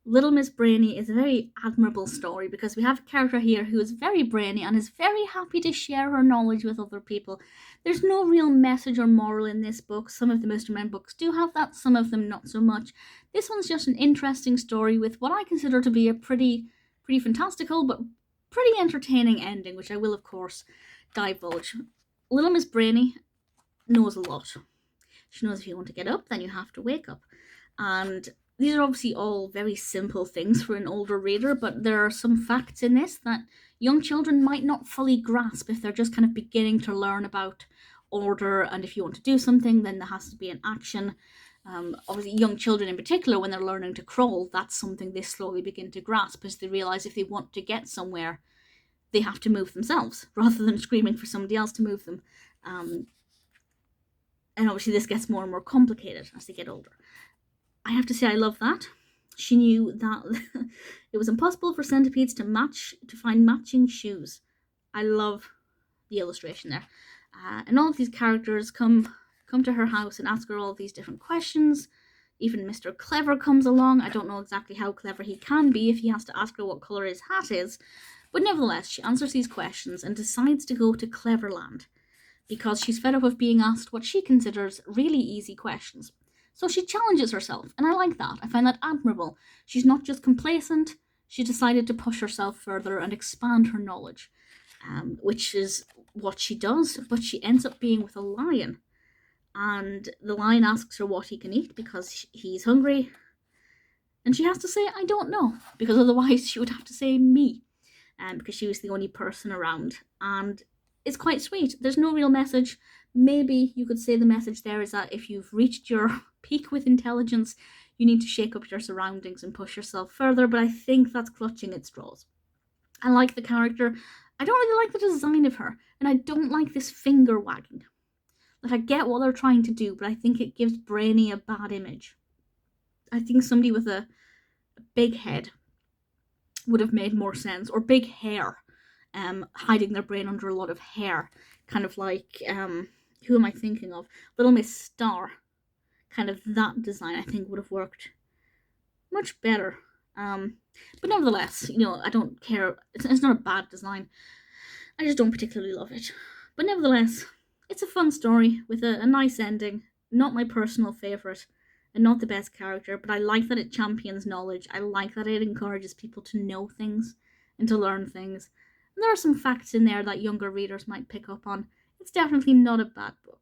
Little Miss Brainy is a very admirable story because we have a character here who is very brainy and is very happy to share her knowledge with other people. There's no real message or moral in this book. Some of the Mr. Men books do have that, some of them not so much. This one's just an interesting story with what I consider to be a pretty fantastical but pretty entertaining ending, which I will of course divulge. Little Miss Brainy knows a lot. She knows if you want to get up, then you have to wake up. And these are obviously all very simple things for an older reader, but there are some facts in this that young children might not fully grasp if they're just kind of beginning to learn about order. And if you want to do something, then there has to be an action. Obviously, young children in particular, when they're learning to crawl, that's something they slowly begin to grasp as they realize if they want to get somewhere, they have to move themselves rather than screaming for somebody else to move them. And obviously, this gets more and more complicated as they get older. I have to say, I love that. She knew that it was impossible for centipedes to find matching shoes. I love the illustration there. And all of these characters come to her house and ask her all these different questions. Even Mr. Clever comes along. I don't know exactly how clever he can be if he has to ask her what colour his hat is. But nevertheless, she answers these questions and decides to go to Cleverland because she's fed up of being asked what she considers really easy questions. So she challenges herself, and I like that. I find that admirable. She's not just complacent, she decided to push herself further and expand her knowledge, which is what she does, but she ends up being with a lion. And the lion asks her what he can eat because he's hungry, and she has to say, I don't know, because otherwise she would have to say me, because she was the only person around. And it's quite sweet. There's no real message. Maybe you could say the message there is that if you've reached your peak with intelligence, you need to shake up your surroundings and push yourself further, but I think that's clutching at straws. I like the character. I don't really like the design of her, and I don't like this finger wagging. Like, I get what they're trying to do, but I think it gives Brainy a bad image. I think somebody with a big head would have made more sense, or big hair, hiding their brain under a lot of hair, kind of like who am I thinking of? Little Miss Star, kind of that design I think would have worked much better. But nevertheless, I don't care. It's not a bad design. I just don't particularly love it. But nevertheless, it's a fun story with a nice ending. Not my personal favourite, and not the best character, but I like that it champions knowledge. I like that it encourages people to know things and to learn things. And there are some facts in there that younger readers might pick up on. It's definitely not a bad book.